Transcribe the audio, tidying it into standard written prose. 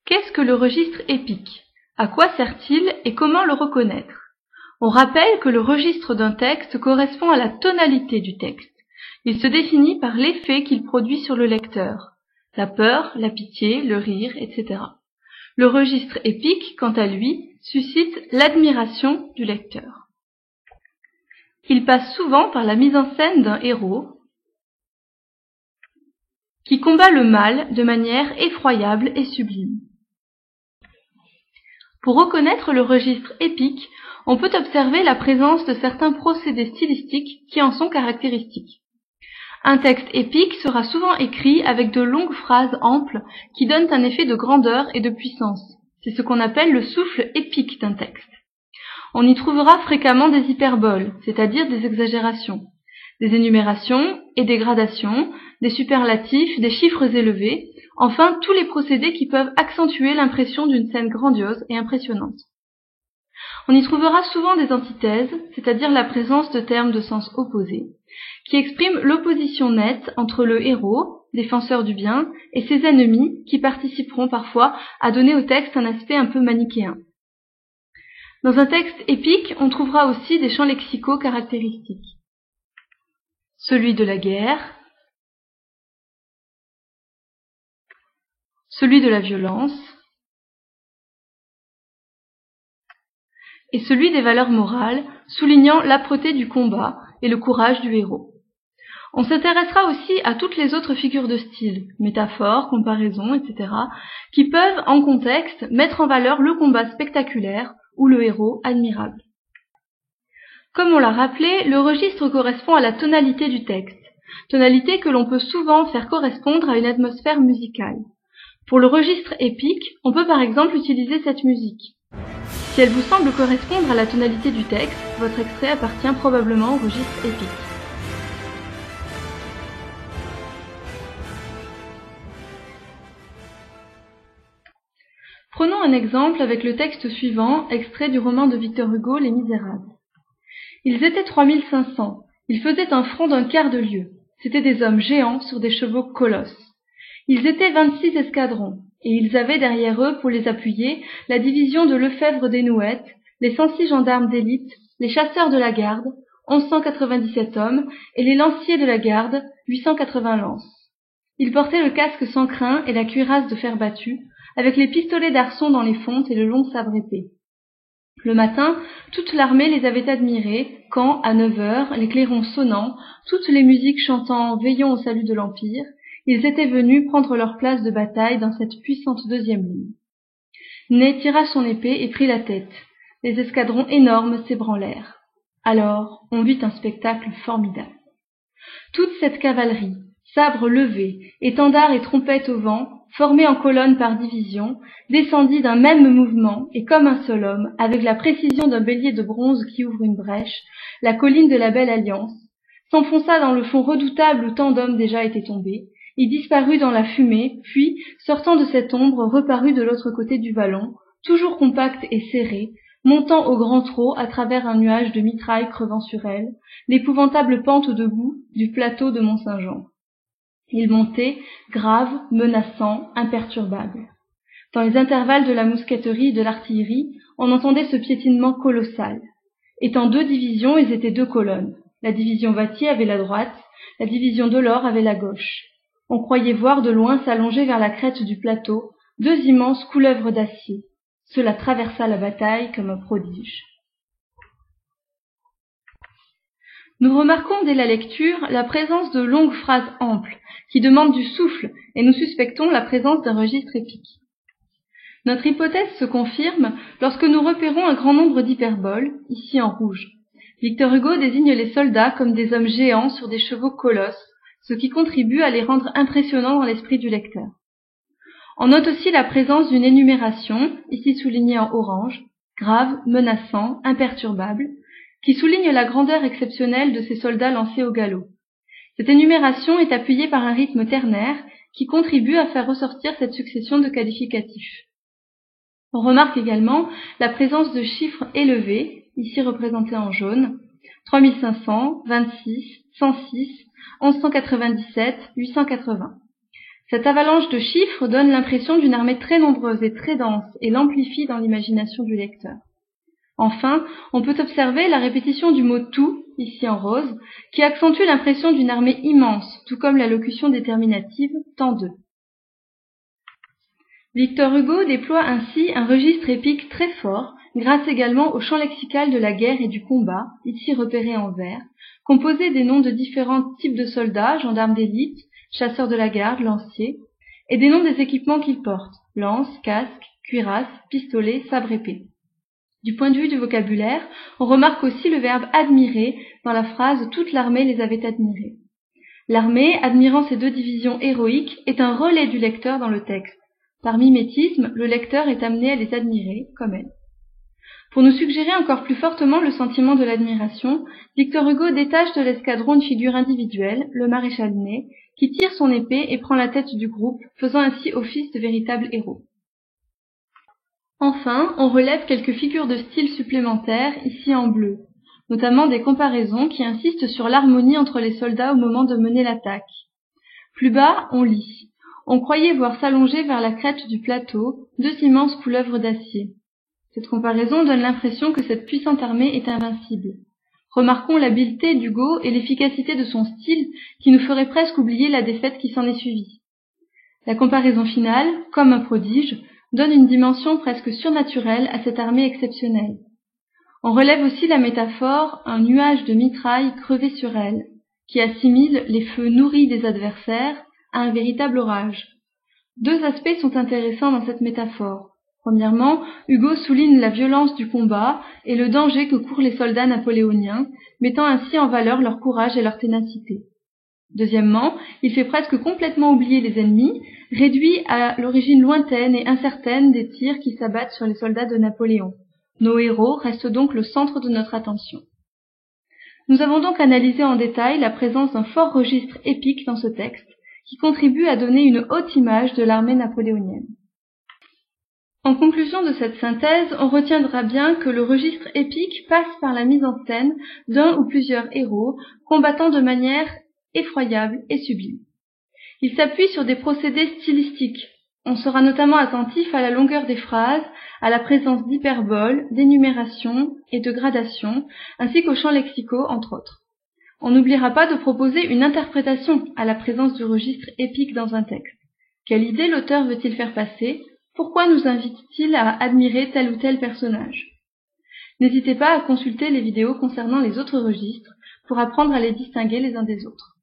Qu'est-ce que le registre épique? À quoi sert-il et comment le reconnaître? On rappelle que le registre d'un texte correspond à la tonalité du texte. Il se définit par l'effet qu'il produit sur le lecteur, la peur, la pitié, le rire, etc. Le registre épique, quant à lui, suscite l'admiration du lecteur. Il passe souvent par la mise en scène d'un héros qui combat le mal de manière effroyable et sublime. Pour reconnaître le registre épique, on peut observer la présence de certains procédés stylistiques qui en sont caractéristiques. Un texte épique sera souvent écrit avec de longues phrases amples qui donnent un effet de grandeur et de puissance. C'est ce qu'on appelle le souffle épique d'un texte. On y trouvera fréquemment des hyperboles, c'est-à-dire des exagérations, des énumérations et des gradations, des superlatifs, des chiffres élevés, enfin tous les procédés qui peuvent accentuer l'impression d'une scène grandiose et impressionnante. On y trouvera souvent des antithèses, c'est-à-dire la présence de termes de sens opposés, qui expriment l'opposition nette entre le héros, défenseur du bien, et ses ennemis, qui participeront parfois à donner au texte un aspect un peu manichéen. Dans un texte épique, on trouvera aussi des champs lexicaux caractéristiques. Celui de la guerre, celui de la violence, et celui des valeurs morales, soulignant l'âpreté du combat et le courage du héros. On s'intéressera aussi à toutes les autres figures de style, métaphores, comparaisons, etc., qui peuvent, en contexte, mettre en valeur le combat spectaculaire ou le héros admirable. Comme on l'a rappelé, le registre correspond à la tonalité du texte, tonalité que l'on peut souvent faire correspondre à une atmosphère musicale. Pour le registre épique, on peut par exemple utiliser cette musique. Si elle vous semble correspondre à la tonalité du texte, votre extrait appartient probablement au registre épique. Prenons un exemple avec le texte suivant, extrait du roman de Victor Hugo, Les Misérables. Ils étaient 3500. Ils faisaient un front d'un quart de lieue. C'étaient des hommes géants sur des chevaux colosses. Ils étaient 26 escadrons, et ils avaient derrière eux, pour les appuyer, la division de Lefebvre des Nouettes, les 106 gendarmes d'élite, les chasseurs de la garde, 1197 hommes, et les lanciers de la garde, 880 lances. Ils portaient le casque sans crin et la cuirasse de fer battu, avec les pistolets d'arçon dans les fontes et le long sabre épée. Le matin, toute l'armée les avait admirés quand, à 9 heures, les clairons sonnant, toutes les musiques chantant « Veillons au salut de l'Empire », ils étaient venus prendre leur place de bataille dans cette puissante deuxième ligne. Ney tira son épée et prit la tête. Les escadrons énormes s'ébranlèrent. Alors, on vit un spectacle formidable. Toute cette cavalerie, sabres levés, étendards et trompettes au vent, formés en colonnes par division, descendit d'un même mouvement et comme un seul homme, avec la précision d'un bélier de bronze qui ouvre une brèche, la colline de la Belle Alliance, s'enfonça dans le fond redoutable où tant d'hommes déjà étaient tombés, il disparut dans la fumée, puis, sortant de cette ombre, reparut de l'autre côté du vallon, toujours compact et serré, montant au grand trot à travers un nuage de mitraille crevant sur elle, l'épouvantable pente de boue du plateau de Mont-Saint-Jean. Il montait, grave, menaçant, imperturbable. Dans les intervalles de la mousqueterie et de l'artillerie, on entendait ce piétinement colossal. Étant 2 divisions, ils étaient 2 colonnes. La division Wattier avait la droite, la division Delord avait la gauche. On croyait voir de loin s'allonger vers la crête du plateau 2 immenses couleuvres d'acier. Cela traversa la bataille comme un prodige. Nous remarquons dès la lecture la présence de longues phrases amples, qui demandent du souffle, et nous suspectons la présence d'un registre épique. Notre hypothèse se confirme lorsque nous repérons un grand nombre d'hyperboles, ici en rouge. Victor Hugo désigne les soldats comme des hommes géants sur des chevaux colosses, ce qui contribue à les rendre impressionnants dans l'esprit du lecteur. On note aussi la présence d'une énumération, ici soulignée en orange, grave, menaçant, imperturbable, qui souligne la grandeur exceptionnelle de ces soldats lancés au galop. Cette énumération est appuyée par un rythme ternaire qui contribue à faire ressortir cette succession de qualificatifs. On remarque également la présence de chiffres élevés, ici représentés en jaune, 3500, 26, 106, 1197, 880. Cette avalanche de chiffres donne l'impression d'une armée très nombreuse et très dense et l'amplifie dans l'imagination du lecteur. Enfin, on peut observer la répétition du mot « tout », ici en rose, qui accentue l'impression d'une armée immense, tout comme la locution déterminative « tant de ». Victor Hugo déploie ainsi un registre épique très fort, grâce également au champ lexical de la guerre et du combat, ici repéré en vert, composé des noms de différents types de soldats, gendarmes d'élite, chasseurs de la garde, lanciers, et des noms des équipements qu'ils portent, lance, casque, cuirasse, pistolet, sabre épée. Du point de vue du vocabulaire, on remarque aussi le verbe admirer dans la phrase « toute l'armée les avait admirés ». L'armée, admirant ces deux divisions héroïques, est un relais du lecteur dans le texte. Par mimétisme, le lecteur est amené à les admirer comme elle. Pour nous suggérer encore plus fortement le sentiment de l'admiration, Victor Hugo détache de l'escadron une figure individuelle, le maréchal Ney, qui tire son épée et prend la tête du groupe, faisant ainsi office de véritable héros. Enfin, on relève quelques figures de style supplémentaires, ici en bleu, notamment des comparaisons qui insistent sur l'harmonie entre les soldats au moment de mener l'attaque. Plus bas, on lit « On croyait voir s'allonger vers la crête du plateau deux immenses couleuvres d'acier ». Cette comparaison donne l'impression que cette puissante armée est invincible. Remarquons l'habileté d'Hugo et l'efficacité de son style qui nous ferait presque oublier la défaite qui s'en est suivie. La comparaison finale, comme un prodige, donne une dimension presque surnaturelle à cette armée exceptionnelle. On relève aussi la métaphore « un nuage de mitraille crevé sur elle », qui assimile les feux nourris des adversaires à un véritable orage. Deux aspects sont intéressants dans cette métaphore. Premièrement, Hugo souligne la violence du combat et le danger que courent les soldats napoléoniens, mettant ainsi en valeur leur courage et leur ténacité. Deuxièmement, il fait presque complètement oublier les ennemis, réduits à l'origine lointaine et incertaine des tirs qui s'abattent sur les soldats de Napoléon. Nos héros restent donc le centre de notre attention. Nous avons donc analysé en détail la présence d'un fort registre épique dans ce texte, qui contribue à donner une haute image de l'armée napoléonienne. En conclusion de cette synthèse, on retiendra bien que le registre épique passe par la mise en scène d'un ou plusieurs héros combattant de manière effroyable et sublime. Il s'appuie sur des procédés stylistiques. On sera notamment attentif à la longueur des phrases, à la présence d'hyperboles, d'énumérations et de gradations, ainsi qu'aux champs lexicaux, entre autres. On n'oubliera pas de proposer une interprétation à la présence du registre épique dans un texte. Quelle idée l'auteur veut-il faire passer ? Pourquoi nous invite-t-il à admirer tel ou tel personnage ? N'hésitez pas à consulter les vidéos concernant les autres registres pour apprendre à les distinguer les uns des autres.